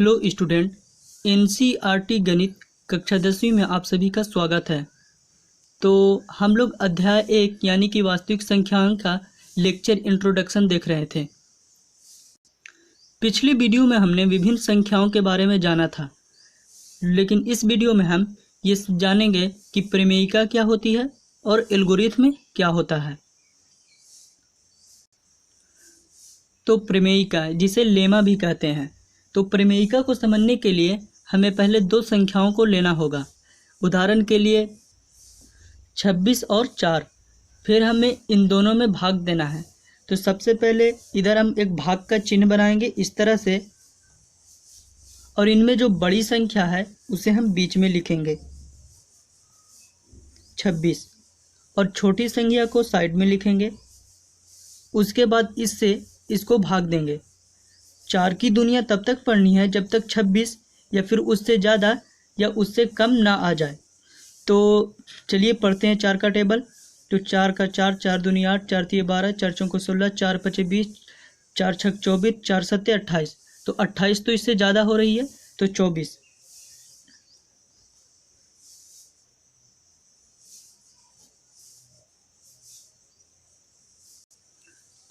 Hello student, NCERT गणित कक्षा 10वीं में आप सभी का स्वागत है। तो हम लोग अध्याय 1 यानी कि वास्तविक संख्याओं का लेक्चर इंट्रोडक्शन देख रहे थे। पिछली वीडियो में हमने विभिन्न संख्याओं के बारे में जाना था, लेकिन इस वीडियो में हम ये जानेंगे कि प्रमेयिका क्या होती है और एल्गोरिथ्म क्या होता है। तो प्रमेयिका, जिसे लेमा भी कहते हैं, तो प्रमेयिका को समझने के लिए हमें पहले दो संख्याओं को लेना होगा। उदाहरण के लिए 26 और 4, फिर हमें इन दोनों में भाग देना है। तो सबसे पहले इधर हम एक भाग का चिन्ह बनाएंगे इस तरह से, और इनमें जो बड़ी संख्या है उसे हम बीच में लिखेंगे 26, और छोटी संख्या को साइड में लिखेंगे। उसके बाद इसको भाग देंगे। 4 की दुनिया तब तक पढ़नी है जब तक 26 या फिर उससे ज़्यादा या उससे कम ना आ जाए। तो चलिए पढ़ते हैं 4 का टेबल। तो 4 का 4, 4 दूनी 8, 4 तिये 12, 4 चौको 16, 4 पचे 20, 4 छक 24, 4 सत्ते 28। तो 28 तो इससे ज़्यादा हो रही है, तो 24।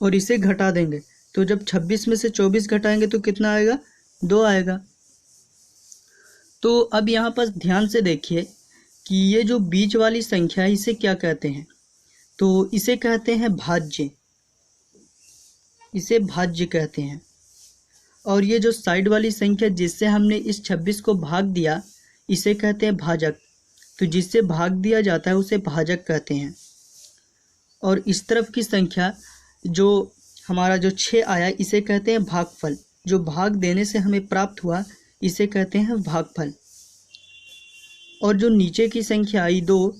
और इसे घटा देंगे। तो जब 26 में से 24 घटाएंगे तो कितना आएगा? 2 आएगा। तो अब यहाँ पर ध्यान से देखिए कि ये जो बीच वाली संख्या है इसे क्या कहते हैं? तो इसे कहते हैं भाज्य। इसे भाज्य कहते हैं। और ये जो साइड वाली संख्या जिससे हमने इस 26 को भाग दिया, इसे कहते हैं भाजक। तो जिससे भाग दिया जाता है उसे भाजक कहते हैं। और इस तरफ की संख्या जो हमारा जो 6 आया, इसे कहते हैं भागफल। जो भाग देने से हमें प्राप्त हुआ इसे कहते हैं भागफल। और जो नीचे की संख्या आई 2,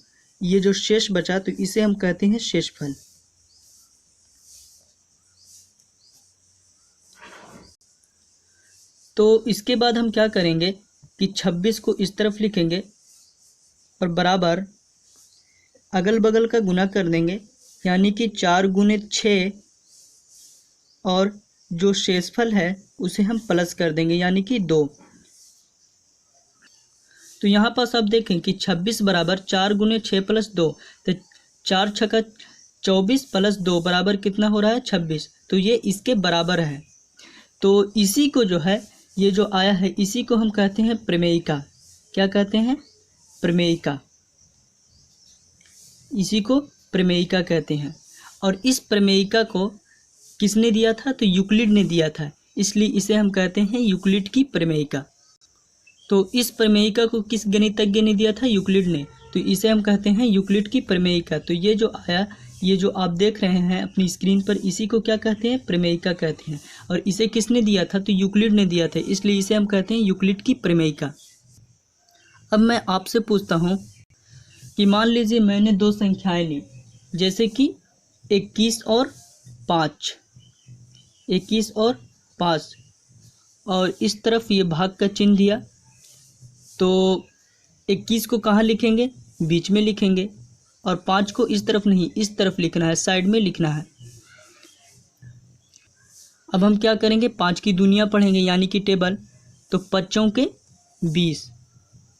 ये जो शेष बचा, तो इसे हम कहते हैं शेषफल। तो इसके बाद हम क्या करेंगे कि 26 को इस तरफ लिखेंगे और बराबर अगल बगल का गुना कर देंगे, यानी कि 4 गुने 6, और जो शेषफल है उसे हम प्लस कर देंगे, यानी कि 2। तो यहाँ पर आप देखें कि 26 बराबर 4 गुने 6 प्लस 2, तो 4 छक्का 24 प्लस 2 बराबर कितना हो रहा है? 26। तो ये इसके बराबर है। तो इसी को जो है, ये जो आया है, इसी को हम कहते हैं प्रमेयिका। क्या कहते हैं? प्रमेयिका। इसी को प्रमेयिका कहते हैं। और इस प्रमेयिका को किसने दिया था? तो यूक्लिड ने दिया था, इसलिए इसे हम कहते हैं यूक्लिड की प्रमेयिका। तो इस प्रमेयिका को किस गणितज्ञ ने दिया था? यूक्लिड ने। तो इसे हम कहते हैं यूक्लिड की प्रमेयिका। तो ये जो आया, ये जो आप देख रहे हैं अपनी स्क्रीन पर, इसी को क्या कहते हैं? प्रमेयिका कहते हैं। और इसे किसने दिया था? तो यूक्लिड ने दिया था, इसलिए इसे हम कहते हैं यूक्लिड की प्रमेयिका। अब मैं आपसे पूछता हूँ कि मान लीजिए मैंने दो संख्याएं ली, जैसे कि 21 और 5, 21 और 5, और इस तरफ ये भाग का चिन्ह दिया। तो 21 को कहाँ लिखेंगे? बीच में लिखेंगे, और 5 को इस तरफ नहीं, इस तरफ लिखना है, साइड में लिखना है। अब हम क्या करेंगे? 5 की दुनिया पढ़ेंगे, यानी कि टेबल। तो 5 के 20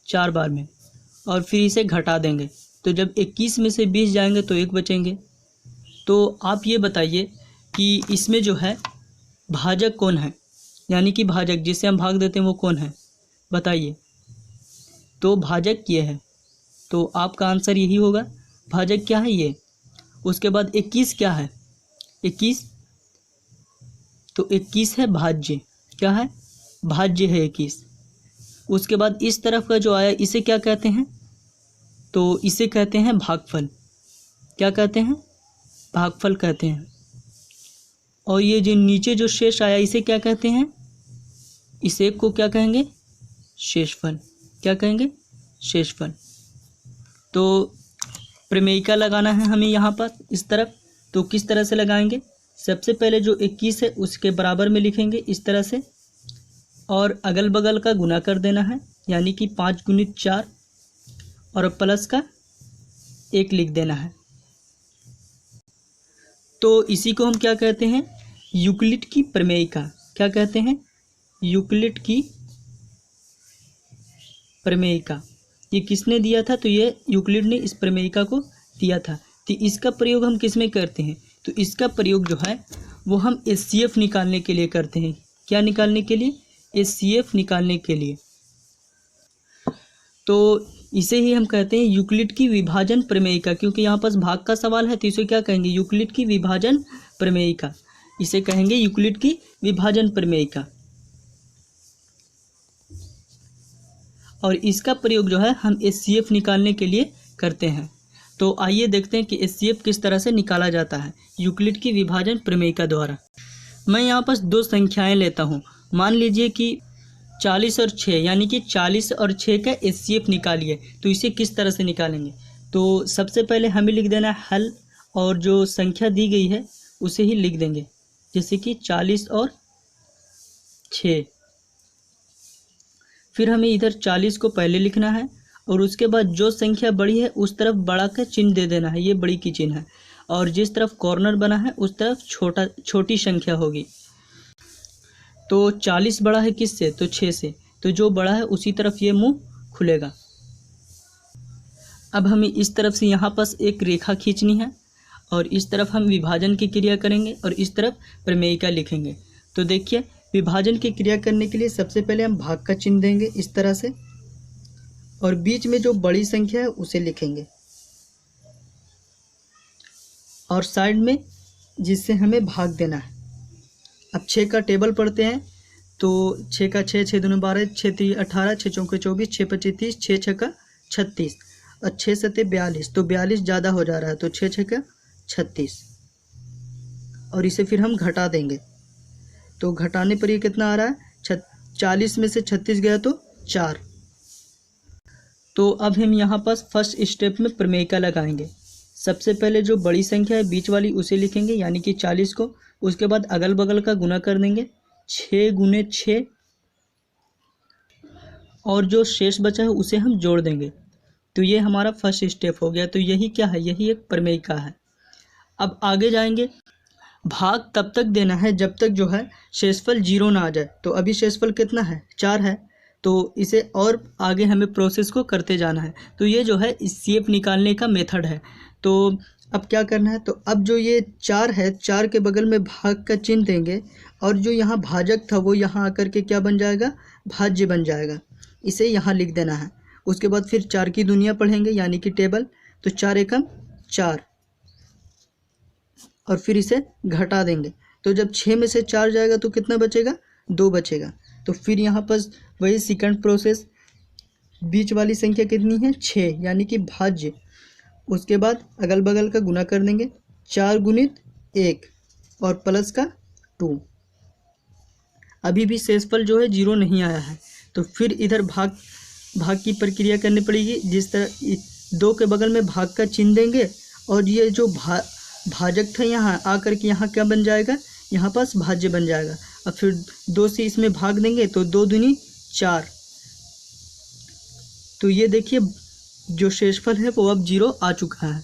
4 बार में, और फिर इसे घटा देंगे। तो जब 21 में से 20 जाएंगे तो 1 बचेंगे। तो आप ये बताइए कि इसमें जो है भाजक कौन है? यानी कि भाजक जिसे हम भाग देते हैं वो कौन है? बताइए। तो भाजक ये है। तो आपका आंसर यही होगा। भाजक क्या है? ये। उसके बाद 21 क्या है? 21, तो 21 है भाज्य। क्या है? भाज्य है 21। उसके बाद इस तरफ का जो आया, इसे क्या कहते हैं? तो इसे कहते हैं भागफल। क्या कहते हैं? भागफल कहते हैं। और ये जो नीचे जो शेष आया, इसे क्या कहते हैं? इसे को क्या कहेंगे? शेषफल। क्या कहेंगे? शेषफल। तो प्रमेयिका लगाना है हमें यहाँ पर इस तरफ। तो किस तरह से लगाएंगे? सबसे पहले जो 21 है उसके बराबर में लिखेंगे इस तरह से, और अगल बगल का गुना कर देना है, यानी कि 5 गुणित 4, और प्लस का 1 लिख देना है। तो इसी को हम क्या कहते हैं? यूक्लिड की प्रमेयिका। क्या कहते हैं? यूक्लिड की प्रमेयिका। ये किसने दिया था? तो ये यूक्लिड ने इस प्रमेयिका को दिया था। तो इसका प्रयोग हम किस में करते हैं? तो इसका प्रयोग जो है वो हम HCF निकालने के लिए करते हैं। क्या निकालने के लिए? HCF निकालने के लिए। तो इसे ही हम कहते हैं यूक्लिड की विभाजन प्रमेयिका, क्योंकि यहाँ पास भाग का सवाल है तो इसे क्या कहेंगे? यूक्लिड की विभाजन प्रमेयिका। इसे कहेंगे यूक्लिड की विभाजन प्रमेयिका। और इसका प्रयोग जो है हम HCF निकालने के लिए करते हैं। तो आइए देखते हैं कि HCF किस तरह से निकाला जाता है यूक्लिड की विभाजन प्रमेयिका द्वारा। मैं यहाँ पास दो संख्याएं लेता हूँ। मान लीजिए कि 40 और 6, यानी कि 40 और 6 का HCF निकालिए। तो इसे किस तरह से निकालेंगे? तो सबसे पहले हमें लिख देना है हल, और जो संख्या दी गई है उसे ही लिख देंगे, जैसे कि 40 और 6। फिर हमें इधर 40 को पहले लिखना है और उसके बाद जो संख्या बड़ी है उस तरफ बड़ा का चिन्ह दे देना है, ये बड़ी की चिन्ह है, और जिस तरफ कॉर्नर बना है उस तरफ छोटी संख्या होगी। तो 40 बड़ा है किससे? तो 6 से, तो जो बड़ा है उसी तरफ ये मुंह खुलेगा। अब हमें इस तरफ से यहाँ पास एक रेखा खींचनी है और इस तरफ हम विभाजन की क्रिया करेंगे और इस तरफ प्रमेयिका लिखेंगे। तो देखिए, विभाजन की क्रिया करने के लिए सबसे पहले हम भाग का चिन्ह देंगे इस तरह से, और बीच में जो बड़ी संख्या है उसे लिखेंगे, और साइड में जिससे हमें भाग देना है। अब 6 का टेबल पढ़ते हैं। तो 6 का 6, 6 दूनी 12, 6 3 18, 6 चौके 24, 6 25 30, 6 6 का 36 और 6 7 42। तो 42 ज़्यादा हो जा रहा है, तो 6 6 का 36, और इसे फिर हम घटा देंगे। तो घटाने पर ये कितना आ रहा है? 40 में से 36 गया तो 4। तो अब हम यहाँ पास फर्स्ट स्टेप में प्रमेयिका लगाएंगे। सबसे पहले जो बड़ी संख्या है बीच वाली उसे लिखेंगे, यानी कि 40 को। उसके बाद अगल बगल का गुना कर देंगे, 6 गुने 6, और जो शेष बचा है उसे हम जोड़ देंगे। तो ये हमारा फर्स्ट स्टेप हो गया। तो यही क्या है? यही एक प्रमेयिका है। अब आगे जाएंगे। भाग तब तक देना है जब तक जो है शेषफल 0 ना आ जाए। तो अभी शेषफल कितना है? 4 है। तो इसे और आगे हमें प्रोसेस को करते जाना है। तो ये जो है HCF निकालने का मेथड है। तो अब क्या करना है? तो अब जो ये 4 है, 4 के बगल में भाग का चिन्ह देंगे, और जो यहाँ भाजक था वो यहाँ आकर के क्या बन जाएगा? भाज्य बन जाएगा। इसे यहाँ लिख देना है। उसके बाद फिर 4 की दुनिया पढ़ेंगे, यानी कि टेबल। तो 4 एकम 4, और फिर इसे घटा देंगे। तो जब 6 में से 4 जाएगा तो कितना बचेगा? 2 बचेगा। तो फिर यहाँ पर वही सेकंड प्रोसेस, बीच वाली संख्या कितनी है? 6, यानी कि भाज्य। उसके बाद अगल बगल का गुना कर देंगे, 4 गुणित 1 और प्लस का 2। अभी भी शेषफल जो है 0 नहीं आया है। तो फिर इधर भाग की प्रक्रिया करनी पड़ेगी। जिस तरह 2 के बगल में भाग का चिन्ह देंगे, और ये जो भाजक था यहाँ आकर के यहाँ क्या बन जाएगा? यहाँ पास भाज्य बन जाएगा। अब फिर 2 से इसमें भाग देंगे, तो 2 दूनी 4। तो ये देखिए जो शेषफल है वो अब 0 आ चुका है।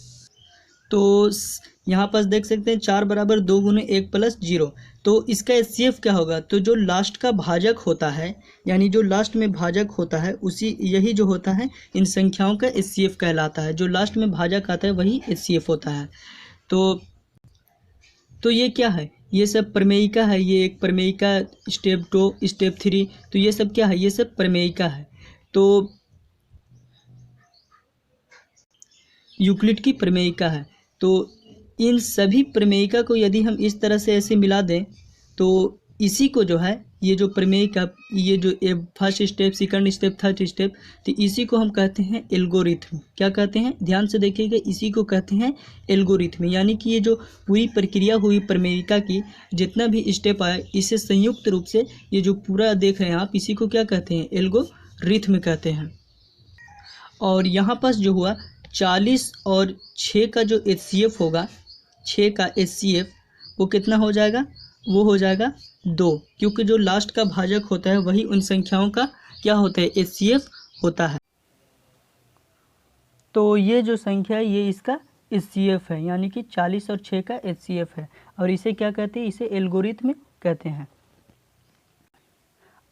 तो यहाँ पास देख सकते हैं 4 बराबर 2 गुने 1 प्लस 0। तो इसका HCF क्या होगा? तो जो लास्ट का भाजक होता है, यानी जो लास्ट में भाजक होता है उसी, यही जो होता है इन संख्याओं का HCF कहलाता है। जो लास्ट में भाजक आता है वही HCF होता है। तो ये क्या है? ये सब प्रमेयिका है। ये एक प्रमेयिका स्टेप 2, स्टेप 3। तो ये सब क्या है? ये सब प्रमेयिका है। तो यूक्लिड की प्रमेयिका है। तो इन सभी प्रमेयिका को यदि हम इस तरह से ऐसे मिला दें, तो इसी को जो है ये जो प्रमेयिका, ये जो first step, second step, third step, तो इसी को हम कहते हैं एल्गोरिथम। क्या कहते हैं? ध्यान से देखिएगा, इसी को कहते हैं एल्गोरिथम। यानी कि ये जो पूरी प्रक्रिया हुई प्रमेयिका की, जितना भी स्टेप आया, इसे संयुक्त रूप से ये जो पूरा देख रहे हैं आप, इसी को क्या कहते हैं? एल्गोरिथम कहते हैं। और यहाँ पास जो हुआ 40 और 6 का जो HCF होगा, 6 का HCF वो कितना हो जाएगा? वो हो जाएगा 2, क्योंकि जो लास्ट का भाजक होता है वही उन संख्याओं का क्या होता है? HCF होता है। तो ये जो संख्या है ये इसका HCF है, यानी कि 40 और 6 का HCF है। और इसे क्या कहते हैं? इसे एल्गोरिथम कहते हैं।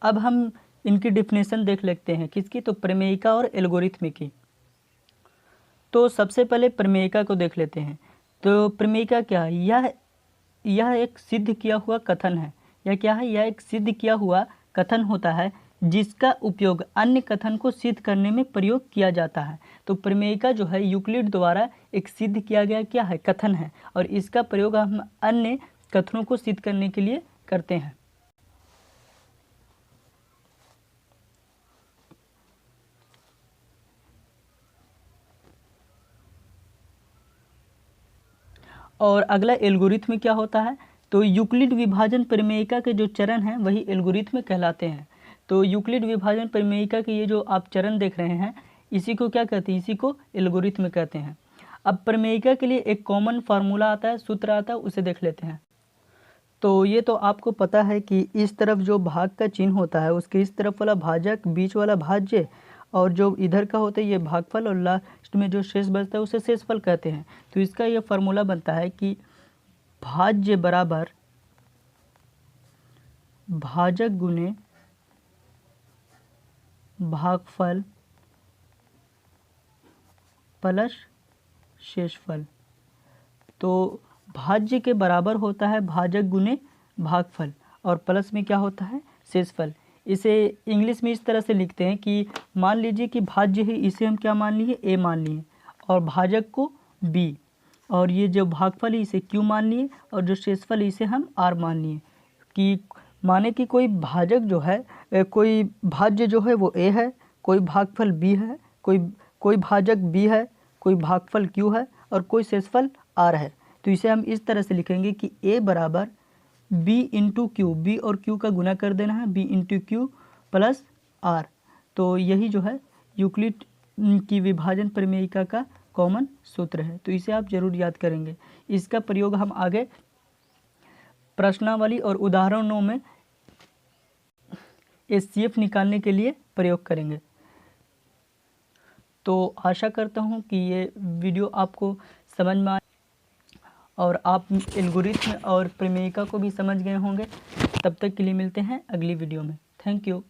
अब हम इनकी डिफिनेशन देख लेते हैं। किसकी? तो प्रमेयिका और एल्गोरिथ्म की। तो सबसे पहले प्रमेयिका को देख लेते हैं। तो प्रमेयिका क्या है? यह एक सिद्ध किया हुआ कथन है। यह क्या है? यह एक सिद्ध किया हुआ कथन होता है जिसका उपयोग अन्य कथन को सिद्ध करने में प्रयोग किया जाता है। तो प्रमेयिका जो है यूक्लिड द्वारा एक सिद्ध किया गया क्या है? कथन है, और इसका प्रयोग हम अन्य कथनों को सिद्ध करने के लिए करते हैं। और अगला एल्गोरिथ्म क्या होता है? तो यूक्लिड विभाजन प्रमेयिका के जो चरण हैं वही एल्गोरिथ्म कहलाते हैं। तो यूक्लिड विभाजन प्रमेयिका के ये जो आप चरण देख रहे हैं, इसी को क्या कहते हैं? इसी को एल्गोरिथ्म कहते हैं। अब प्रमेयिका के लिए एक कॉमन फार्मूला आता है, सूत्र आता है, उसे देख लेते हैं। तो ये तो आपको पता है कि इस तरफ जो भाग का चिन्ह होता है उसके इस तरफ वाला भाजक, बीच वाला भाज्य, और जो इधर का होता है ये भागफल, और लास्ट में जो शेष बचता है उसे शेषफल कहते हैं। तो इसका ये फार्मूला बनता है कि भाज्य बराबर भाजक गुने भागफल प्लस शेषफल। तो भाज्य के बराबर होता है भाजक गुने भागफल, और प्लस में क्या होता है? शेषफल। इसे इंग्लिश में इस तरह से लिखते हैं कि मान लीजिए कि भाज्य है, इसे हम क्या मान लिए? ए मान लिए, और भाजक को बी, और ये जो भागफल है इसे क्यू मान लिए, और जो शेषफल है इसे हम आर मान लिए। कि माने कि कोई भाजक जो है, कोई भाज्य जो है वो ए है, कोई भागफल बी है, कोई भाजक बी है, कोई भागफल क्यू है, और कोई शेषफल आर है। तो इसे हम इस तरह से लिखेंगे कि ए बराबर बी इंटू क्यू, बी और क्यू का गुना कर देना है, B into Q plus R. तो यही जो है यूक्लिड की विभाजन प्रमेयिका का कॉमन सूत्र है। तो इसे आप जरूर याद करेंगे। इसका प्रयोग हम आगे प्रश्नावली और उदाहरणों में एचसीएफ निकालने के लिए प्रयोग करेंगे। तो आशा करता हूँ कि ये वीडियो आपको समझ में आए और आप एल्गोरिथ्म और प्रमेयिका को भी समझ गए होंगे। तब तक के लिए मिलते हैं अगली वीडियो में। Thank you.